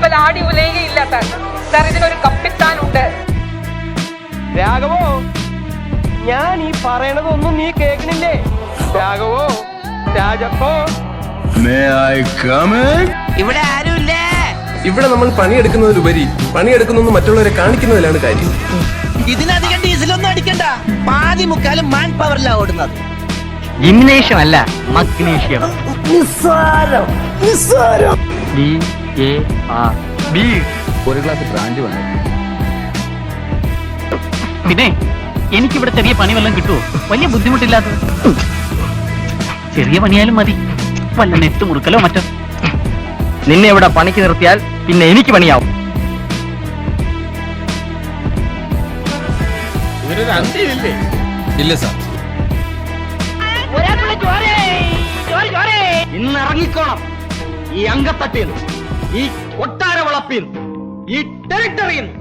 കപ്പൽ ആടി ഉലയുകയില്ല sir. Sir, ഇതിനൊരു കപ്പിത്താനുണ്ട്. രാഘവോ, ഞാൻ ഈ പറയണതൊന്നും നീ കേൾക്കണില്ലേ? രാഘവോ, രാജപ്പോ, ഇവിടെ ആരുമില്ലേ? ഇവിടെ നമ്മൾ പണിയെടുക്കുന്നതിലുപരി പണിയെടുക്കുന്നു മറ്റുള്ളവരെ കാണിക്കുന്നതിലാണ് കാര്യം. ഇതിനധികം ഡീസലൊന്നും അടിക്കണ്ട. പാതി മുക്കാലും മാൻ പവറിലാ ഓടുന്നത്. ജിംനേഷ്യം അല്ല, മഗ്നീഷ്യം. ഒരു ഗ്ലാസ് ബ്രാൻഡ് വേണം. പിന്നെ എനിക്കിവിടെ ചെറിയ പണി വല്ലതും കിട്ടുമോ? വലിയ ബുദ്ധിമുട്ടില്ലാത്തത്. ചെറിയ പണിയാലും മതി. വല്ല നെട്ട് മുറുക്കലോ മറ്റോ. നിന്നെ ഇവിടെ പണിക്ക് നിർത്തിയാൽ പിന്നെ എനിക്ക് പണിയാവും. ഇല്ല സാർ. ഇന്ന് ഇറങ്ങിക്കോണം ഈ അങ്കത്തട്ടിന്ന്, ഈ കൊട്ടാര വളപ്പിന്ന്, ഈ ടെറിട്ടറിന്ന്.